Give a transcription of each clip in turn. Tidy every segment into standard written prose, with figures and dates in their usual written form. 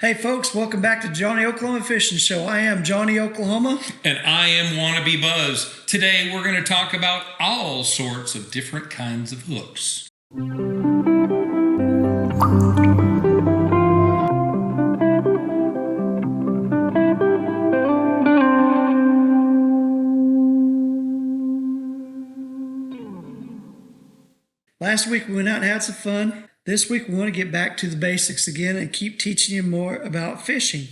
Hey folks, welcome back to Jonny Oklahoma Fishing Show. I am Jonny Oklahoma. And I am Wannabe Buzz. Today we're going to talk about all sorts of different kinds of hooks. Last week we went out and had some fun. This week we want to get back to the basics again and keep teaching you more about fishing.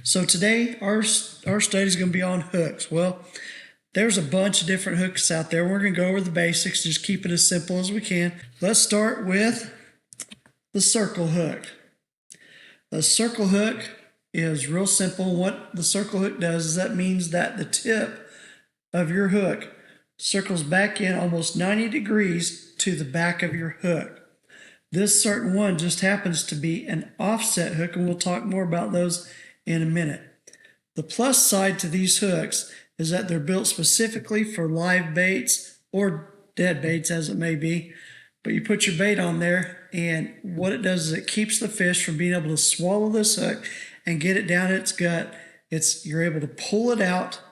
So today our study is going to be on hooks. Well, there's a bunch of different hooks out there. We're going to go over the basics, just keep it as simple as we can. Let's start with the circle hook. The circle hook is real simple. What the circle hook does is that means that the tip of your hook circles back in almost 90 degrees to the back of your hook. This certain one just happens to be an offset hook, and we'll talk more about those in a minute. The plus side to these hooks is that they're built specifically for live baits or dead baits as it may be, but you put your bait on there, and what it does is it keeps the fish from being able to swallow this hook and get it down its gut. You're able to pull it out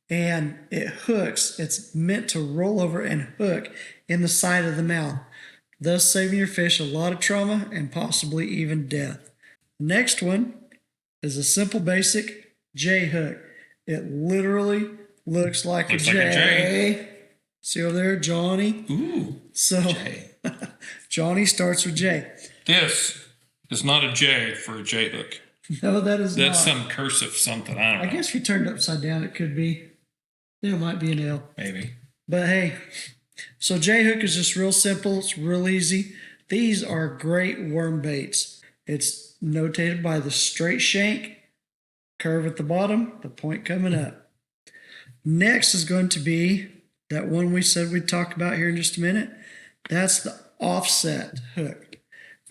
and it hooks. It's meant to roll over and hook in the side of the mouth, thus saving your fish a lot of trauma and possibly even death. Next one is a simple basic J hook. It literally looks like a J. See over there, Jonny? Ooh, so J. Jonny starts with J. This is not a J for a J hook. No, that is That's not. some cursive something, I don't know. I guess if you turned it upside down, it could be. There might be an L. Maybe. But hey, so J hook is just real simple. It's real easy. These are great worm baits. It's notated by the straight shank, curve at the bottom, the point coming up. Next is going to be that one we said we'd talk about here in just a minute. That's the offset hook.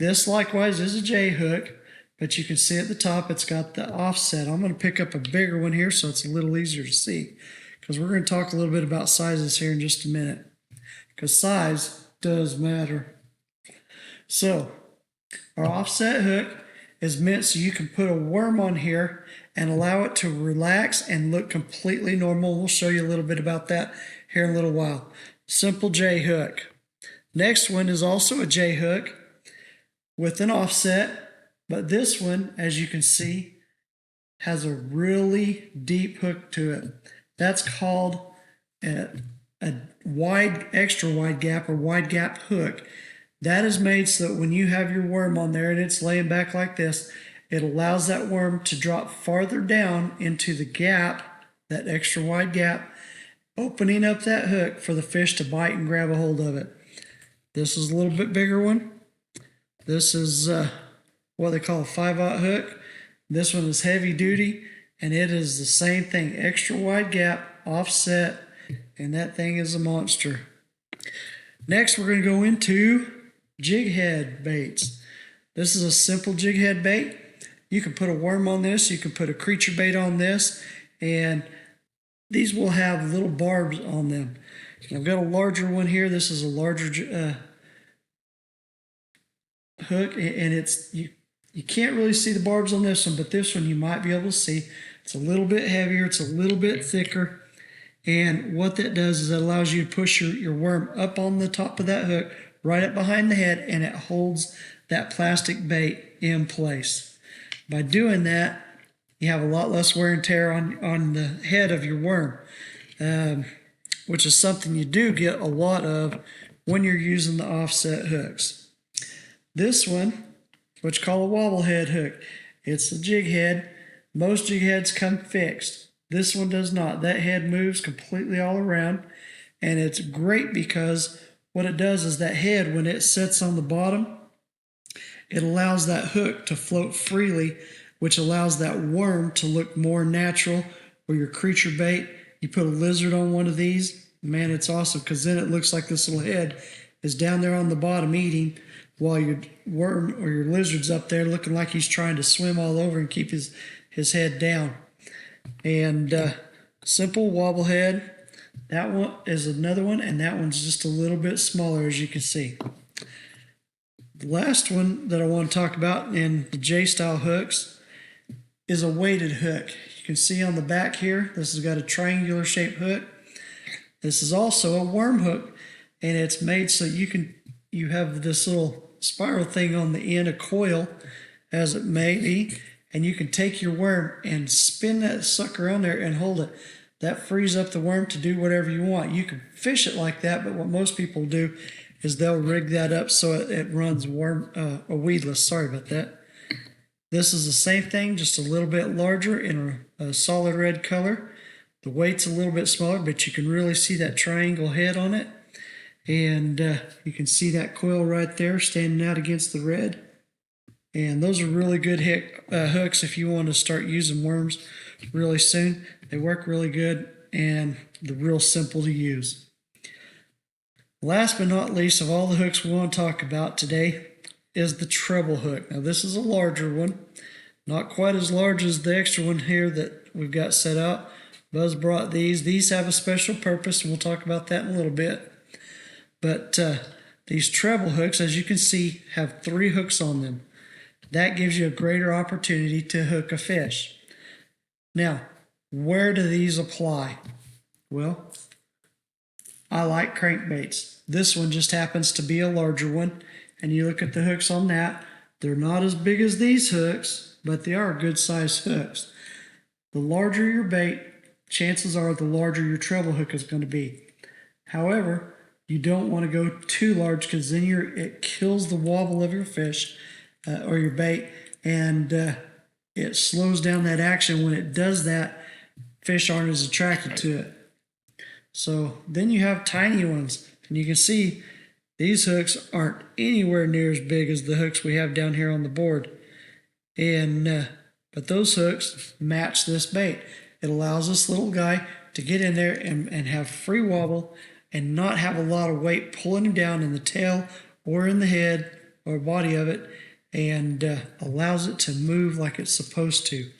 This likewise is a J hook, but you can see at the top it's got the offset. I'm going to pick up a bigger one here so it's a little easier to see, because we're going to talk a little bit about sizes here in just a minute, because size does matter. So our offset hook is meant so you can put a worm on here and allow it to relax and look completely normal. We'll show you a little bit about that here in a little while. Simple J hook. Next one is also a J hook with an offset, but this one, as you can see, has a really deep hook to it. That's called a wide, extra wide gap or wide gap hook. That is made so that when you have your worm on there and it's laying back like this, it allows that worm to drop farther down into the gap, that extra wide gap, opening up that hook for the fish to bite and grab a hold of it. This is a little bit bigger one. This is what they call a 5/0 hook. This one is heavy duty, and it is the same thing, extra wide gap, offset, and that thing is a monster. Next, we're going to go into jig head baits. This is a simple jig head bait. You can put a worm on this, you can put a creature bait on this, and these will have little barbs on them. I've got a larger one here. This is a larger hook, and it's you can't really see the barbs on this one, but this one you might be able to see. It's a little bit heavier, it's a little bit thicker, and what that does is it allows you to push your worm up on the top of that hook, right up behind the head, and it holds that plastic bait in place. By doing that, you have a lot less wear and tear on the head of your worm, which is something you do get a lot of when you're using the offset hooks. This one, what you call a wobble head hook, it's a jig head. Most jig heads come fixed. This one does not. That head moves completely all around, and it's great because what it does is that head, when it sits on the bottom, it allows that hook to float freely, which allows that worm to look more natural. Or your creature bait, you put a lizard on one of these, man, it's awesome, because then it looks like this little head is down there on the bottom eating, while your worm or your lizard's up there looking like he's trying to swim all over and keep his head down. And simple wobble head, that one is another one, and that one's just a little bit smaller, as you can see. The last one that I want to talk about in the J-style hooks is a weighted hook. You can see on the back here, this has got a triangular shaped hook. This is also a worm hook, and it's made so you have this little spiral thing on the end, a coil as it may be, and you can take your worm and spin that sucker on there and hold it. That frees up the worm to do whatever you want. You can fish it like that, but what most people do is they'll rig that up so it runs weedless. Sorry about that. This is the same thing, just a little bit larger in a solid red color. The weight's a little bit smaller, but you can really see that triangle head on it. And you can see that coil right there standing out against the red. And those are really good hooks if you want to start using worms really soon. They work really good and they're real simple to use. Last but not least of all the hooks we want to talk about today is the treble hook. Now this is a larger one, not quite as large as the extra one here that we've got set out. Buzz brought these. These have a special purpose, and we'll talk about that in a little bit. But these treble hooks, as you can see, have 3 hooks on them. That gives you a greater opportunity to hook a fish. Now, where do these apply? Well, I like crankbaits. This one just happens to be a larger one, and you look at the hooks on that. They're not as big as these hooks, but they are good sized hooks. The larger your bait, chances are the larger your treble hook is going to be. However, you don't want to go too large because then it kills the wobble of your fish or your bait, and it slows down that action. When it does that, fish aren't as attracted to it. So then you have tiny ones, and you can see these hooks aren't anywhere near as big as the hooks we have down here on the board. And but those hooks match this bait. It allows this little guy to get in there and have free wobble and not have a lot of weight pulling him down in the tail or in the head or body of it, and allows it to move like it's supposed to,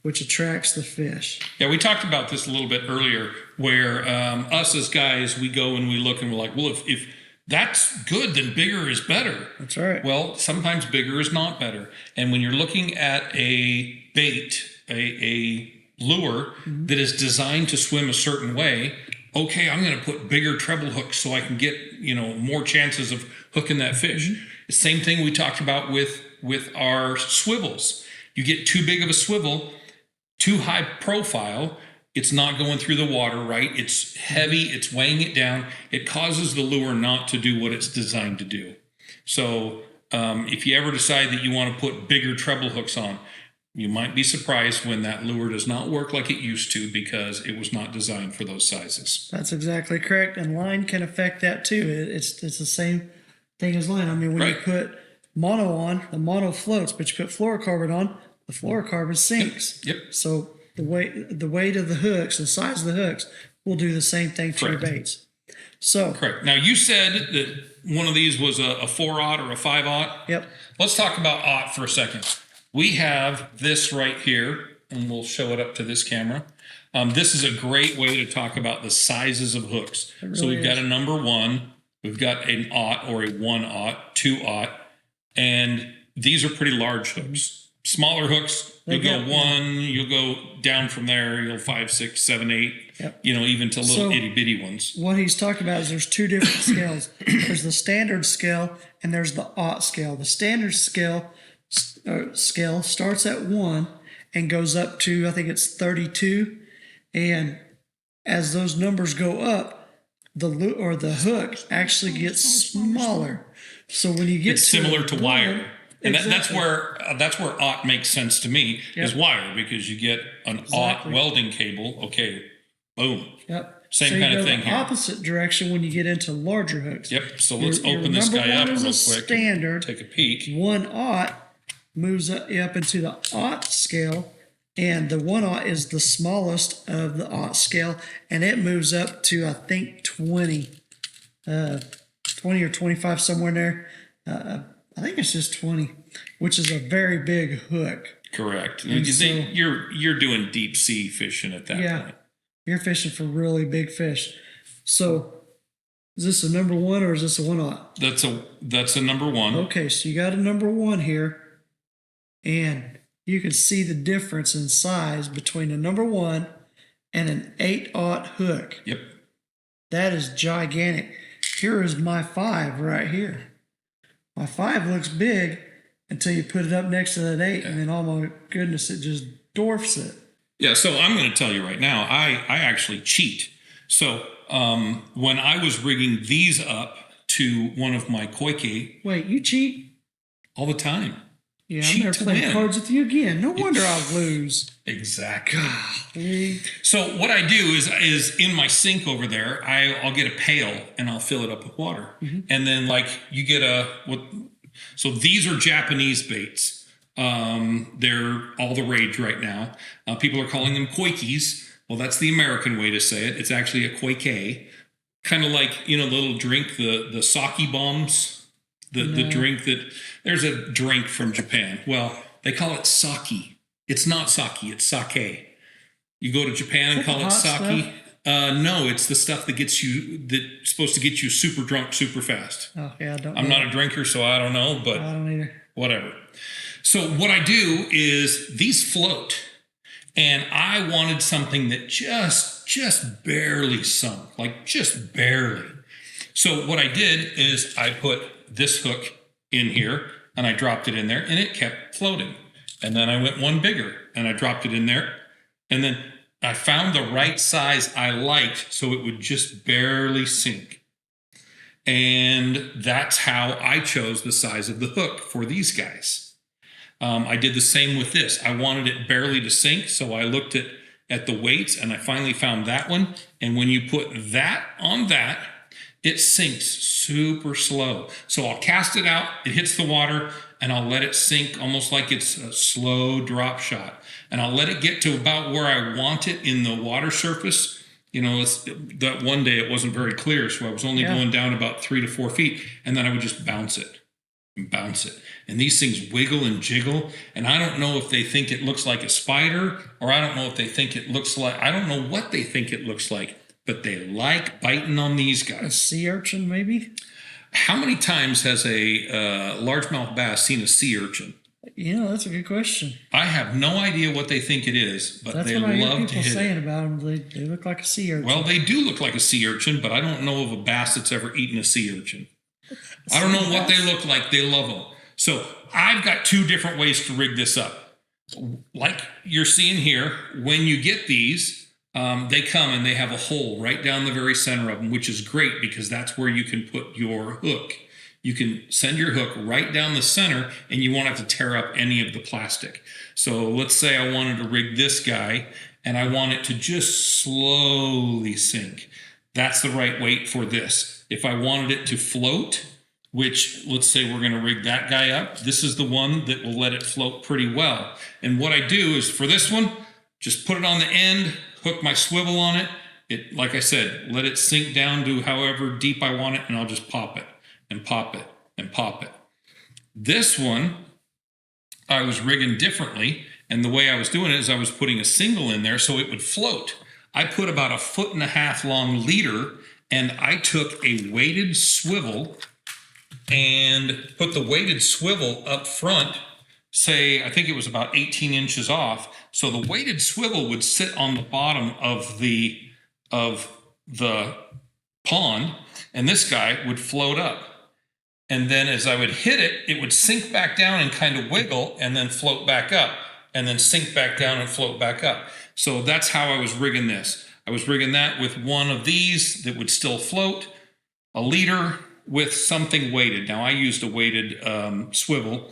which attracts the fish. Yeah, we talked about this a little bit earlier where us as guys, we go and we look and we're like, well, if that's good, then bigger is better. That's right. Well, sometimes bigger is not better. And when you're looking at a bait, a lure that is designed to swim a certain way, okay, I'm going to put bigger treble hooks so I can get, more chances of hooking that fish. Same thing we talked about with our swivels. You get too big of a swivel, too high profile, it's not going through the water, right? It's heavy, it's weighing it down. It causes the lure not to do what it's designed to do. So if you ever decide that you want to put bigger treble hooks on, you might be surprised when that lure does not work like it used to because it was not designed for those sizes. That's exactly correct. And line can affect that too. It's the same thing as line. I mean, when you put mono on, the mono floats, but you put fluorocarbon on, the fluorocarbon sinks. Yep. So the weight of the hooks, the size of the hooks, will do the same thing to your baits. So correct. Now you said that one of these was a 4-aught or a 5-aught. Yep. Let's talk about aught for a second. We have this right here, and we'll show it up to this camera. This is a great way to talk about the sizes of hooks. Really so we've got a number 1, we've got an aught or a 1-aught, 2-aught, and these are pretty large hooks. Smaller hooks, you'll go 1, you'll go down from there, you'll 5, 6, 7, 8, even to little itty bitty ones. What he's talking about is there's 2 different scales. There's the standard scale and there's the aught scale. The standard scale starts at 1 and goes up to, I think it's 32. And as those numbers go up, the hook actually gets smaller. So when you get it's similar to wire. And exactly. that's where aught makes sense to me is wire, because you get an aught welding cable. Okay, boom. Yep. Same kind of thing here. Opposite direction when you get into larger hooks. Yep. So let's open this guy up real quick. Standard. Take a peek. 1-aught moves up into the aught scale, and the 1-aught is the smallest of the aught scale, and it moves up to I think 20 or 25 somewhere in there. I think it's just 20, which is a very big hook. Correct. You're doing deep sea fishing at that point. You're fishing for really big fish. So is this a number 1 or is this a 1-aught? That's a number 1. Okay, so you got a number 1 here, and you can see the difference in size between a number 1 and an 8/0 hook. Yep. That is gigantic. Here is my 5 right here. My 5 looks big until you put it up next to that 8, and then, oh my goodness, it just dwarfs it. Yeah, so I'm going to tell you right now, I actually cheat. So when I was rigging these up to one of my koike Wait, you cheat? all the time. Yeah, Cheat I'm never to playing win. cards with you again. No wonder I'll lose. Exactly. Golly. So what I do is in my sink over there, I'll get a pail and I'll fill it up with water. And then like you get so these are Japanese baits. They're all the rage right now. People are calling them koikes. Well, that's the American way to say it. It's actually a koike. Kind of like, the little drink, the sake bombs, the drink that, there's a drink from Japan. Well, they call it sake. It's not sake, it's sake. You go to Japan and call it sake. No, it's the stuff that's supposed to get you super drunk super fast. Oh, yeah, I'm not a drinker, so I don't know, but I don't either. Whatever. So what I do is these float. And I wanted something that just barely sunk, like just barely. So what I did is I put this hook in here and I dropped it in there and it kept floating. And then I went one bigger and I dropped it in there. And then I found the right size I liked so it would just barely sink. And that's how I chose the size of the hook for these guys. I did the same with this. I wanted it barely to sink, so I looked at the weights, and I finally found that one. And when you put that on that, it sinks super slow. So I'll cast it out, it hits the water, and I'll let it sink almost like it's a slow drop shot. And I'll let it get to about where I want it in the water surface. That one day it wasn't very clear, so I was only going down about 3 to 4 feet, and then I would just bounce it. And these things wiggle and jiggle, and I don't know if they think it looks like a spider, or I don't know if they think it looks like, I don't know what they think it looks like, but they like biting on these A guys. sea urchin, maybe? How many times has a largemouth bass seen a sea urchin? That's a good question. I have no idea what they think it is, but That's they what I hear love to people hit saying it. about them. They look like a sea urchin. Well, they do look like a sea urchin, but I don't know of a bass that's ever eaten a sea urchin. I don't know what they look like. They love them. So I've got 2 different ways to rig this up. Like you're seeing here, when you get these, they come and they have a hole right down the very center of them, which is great because that's where you can put your hook. You can send your hook right down the center and you won't have to tear up any of the plastic. So let's say I wanted to rig this guy and I want it to just slowly sink. That's the right weight for this. If I wanted it to float, which let's say we're going to rig that guy up, this is the one that will let it float pretty well. And what I do is for this one, just put it on the end, hook my swivel on it. Like I said, let it sink down to however deep I want it, and I'll just pop it and pop it and pop it. This one, I was rigging differently, and the way I was doing it is I was putting a single in there so it would float. I put about 1.5 foot long leader, and I took a weighted swivel and put the weighted swivel up front, say, I think it was about 18 inches off. So the weighted swivel would sit on the bottom of the pond, and this guy would float up. And then as I would hit it, it would sink back down and kind of wiggle and then float back up, and then sink back down and float back up. So that's how I was rigging this. I was rigging that with one of these that would still float, a leader with something weighted. Now I used a weighted swivel,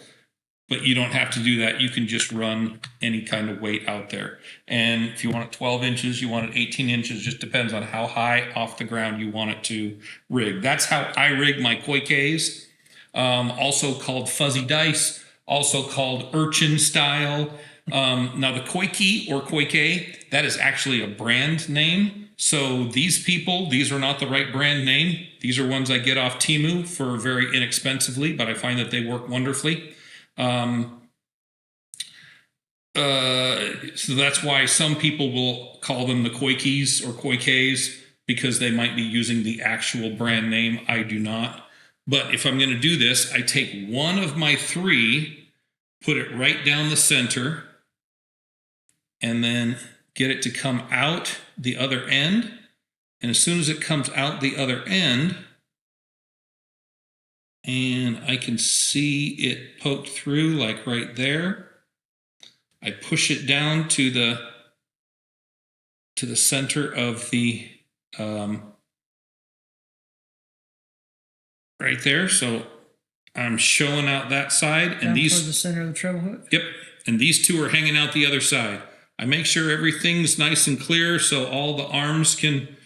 but you don't have to do that. You can just run any kind of weight out there. And if you want it 12 inches, you want it 18 inches, just depends on how high off the ground you want it to rig. That's how I rig my koikes, also called fuzzy dice, also called urchin style. Now the koike or koike, that is actually a brand name. So these are not the right brand name. These are ones I get off Temu for very inexpensively, but I find that they work wonderfully. So that's why some people will call them the koikes or koikes because they might be using the actual brand name. I do not. But if I'm going to do this, I take one of my 3 put it right down the center, and then get it to come out the other end. And as soon as it comes out the other end, and I can see it poked through like right there, I push it down to the center of the right there. So I'm showing out that side, and these toward the center of the treble hook. Yep, and these two are hanging out the other side. I make sure everything's nice and clear so all the arms can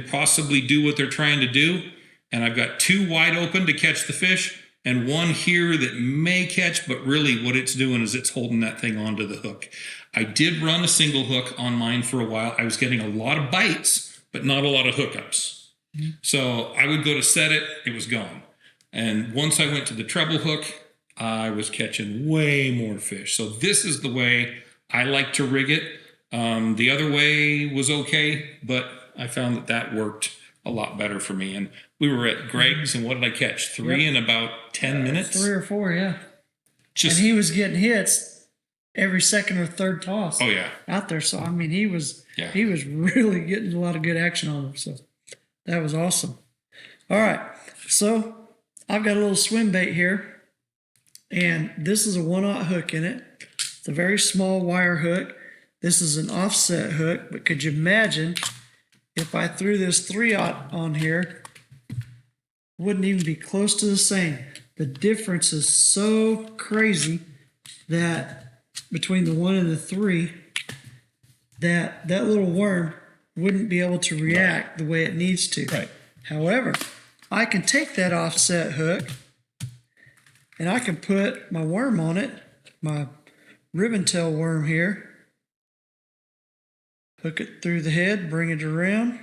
possibly do what they're trying to do. And I've got two wide open to catch the fish, and one here that may catch, but really what it's doing is it's holding that thing onto the hook. I did run a single hook on mine for a while. I was getting a lot of bites, but not a lot of hookups. Mm-hmm. So I would go to set it, it was gone. And once I went to the treble hook, I was catching way more fish. So this is the way I like to rig it. The other way was okay, but I found that worked a lot better for me. And we were at Greg's, and what did I catch? 3 in about 10 minutes? 3 or 4, yeah. And he was getting hits every second or third toss. Oh, yeah. Out there. So, I mean, he was really getting a lot of good action on him. So that was awesome. All right. So I've got a little swim bait here, and this is a 1/0 hook in it. It's a very small wire hook. This is an offset hook, but could you imagine if I threw this 3/0 on here? Wouldn't even be close to the same. The difference is so crazy that between the 1 and the 3, that little worm wouldn't be able to react the way it needs to. Right. However, I can take that offset hook and I can put my worm on it, my ribbon tail worm here, hook it through the head, bring it around,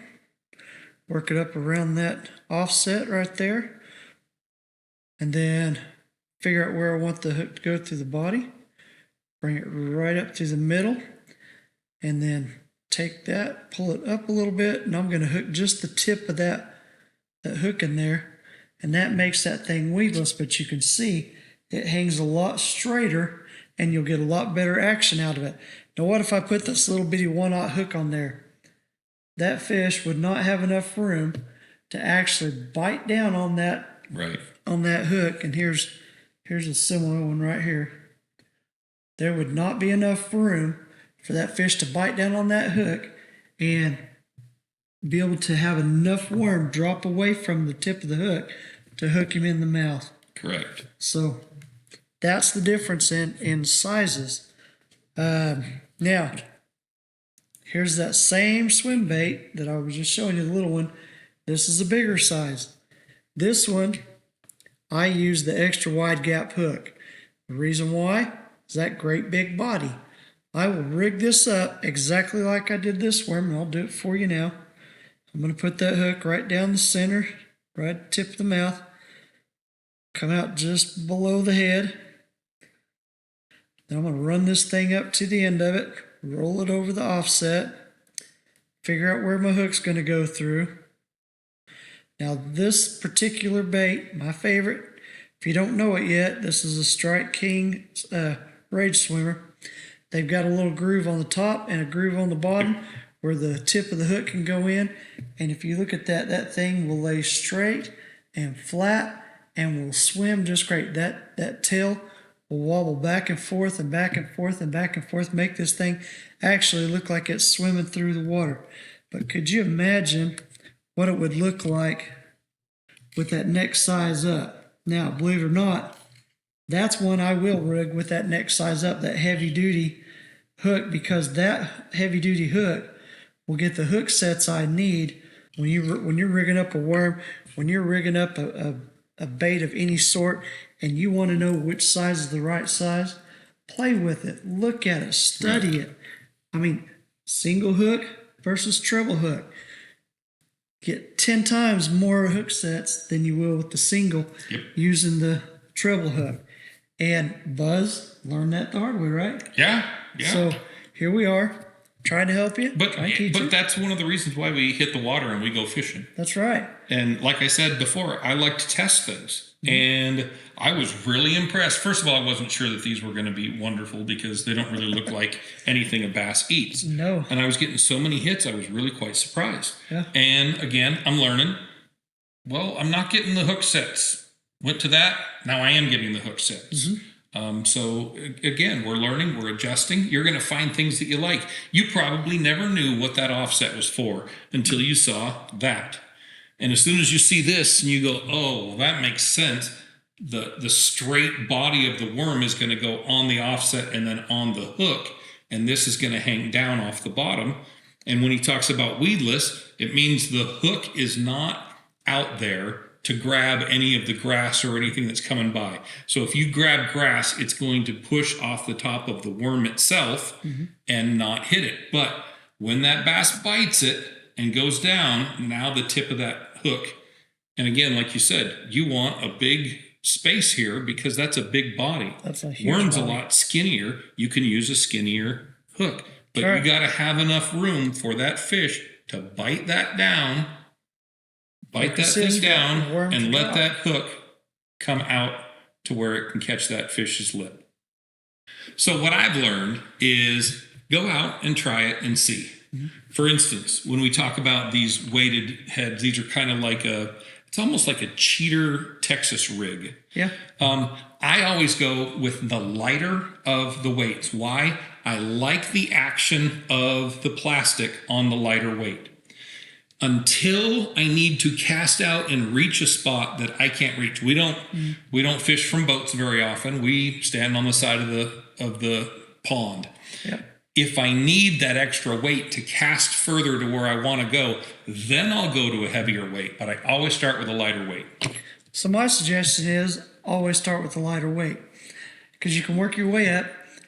work it up around that offset right there, and then figure out where I want the hook to go through the body, bring it right up through the middle, and then take that, pull it up a little bit, and I'm going to hook just the tip of that hook in there, and that makes that thing weaveless, but you can see it hangs a lot straighter and you'll get a lot better action out of it. Now what if I put this little bitty 1/0 hook on there? That fish would not have enough room to actually bite down on that on that hook, and here's a similar one right here. There would not be enough room for that fish to bite down on that hook and be able to have enough worm drop away from the tip of the hook to hook him in the mouth. Correct. So that's the difference in sizes. Now, here's that same swim bait that I was just showing you, the little one. This is a bigger size. This one, I use the extra wide gap hook. The reason why is that great big body. I will rig this up exactly like I did this worm, and I'll do it for you now. I'm going to put that hook right down the center, right at the tip of the mouth, come out just below the head. Then I'm going to run this thing up to the end of it, roll it over the offset, figure out where my hook's going to go through. Now this particular bait, my favorite, if you don't know it yet, this is a Strike King Rage Swimmer. They've got a little groove on the top and a groove on the bottom where the tip of the hook can go in. And if you look at that, that thing will lay straight and flat and will swim just great. That tail will wobble back and forth and back and forth and back and forth, make this thing actually look like it's swimming through the water. But could you imagine what it would look like with that next size up? Now, believe it or not, that's one I will rig with that next size up, that heavy duty hook, because that heavy duty hook will get the hook sets I need when you're rigging up a worm, when you're rigging up a bait of any sort, and you want to know which size is the right size. Play with it, look at it, study it. I mean, single hook versus treble hook. Get 10 times more hook sets than you will with the single using the treble hook. And Buzz learned that the hard way, right? Yeah. So here we are. Trying to help you. But that's one of the reasons why we hit the water and we go fishing. That's right. And like I said before, I like to test things. And I was really impressed. First of all, I wasn't sure that these were going to be wonderful because they don't really look like anything a bass eats. No. And I was getting so many hits, I was really quite surprised. Yeah. And again, I'm learning. Well, I'm not getting the hook sets. Went to that. Now I am getting the hook sets. So again, we're learning, we're adjusting. You're going to find things that you like. You probably never knew what that offset was for until you saw that. And as soon as you see this and you go, oh, well, that makes sense. The straight body of the worm is going to go on the offset and then on the hook. And this is going to hang down off the bottom. And when he talks about weedless, it means the hook is not out there to grab any of the grass or anything that's coming by. So if you grab grass, it's going to push off the top of the worm itself and not hit it. But when that bass bites it and goes down, now the tip of that hook, and again, like you said, you want a big space here because that's a big body. That's a huge Worm's body. a lot skinnier. You can use a skinnier hook. But Sure. you got to have enough room for that fish to bite that down, bite that thing down, and let that hook come out to where it can catch that fish's lip. So what I've learned is go out and try it and see. For instance, when we talk about these weighted heads, these are kind of like it's almost like a cheater Texas rig. Yeah. I always go with the lighter of the weights. Why? I like the action of the plastic on the lighter weight. Until I need to cast out and reach a spot that I can't reach. We don't fish from boats very often. We stand on the side of the pond. Yep. If I need that extra weight to cast further to where I want to go, then I'll go to a heavier weight. But I always start with a lighter weight. So my suggestion is always start with the lighter weight because you can work your way up,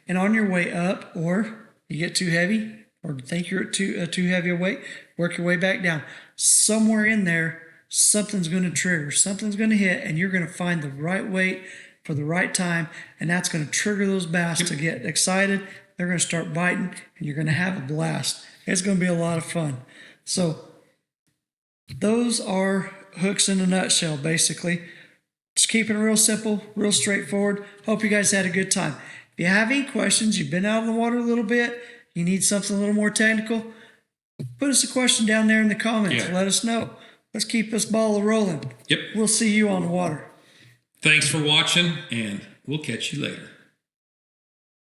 and on your way up, or you get too heavy or think you're at too heavy a weight, work your way back down. Somewhere in there, something's going to trigger, something's going to hit, and you're going to find the right weight for the right time, and that's going to trigger those bass to get excited. They're going to start biting, and you're going to have a blast. It's going to be a lot of fun. So those are hooks in a nutshell, basically. Just keeping it real simple, real straightforward. Hope you guys had a good time. If you have any questions, you've been out of the water a little bit, you need something a little more technical, put us a question down there in the comments. Yeah. Let us know. Let's keep this ball rolling. Yep. We'll see you on the water. Thanks for watching, and we'll catch you later.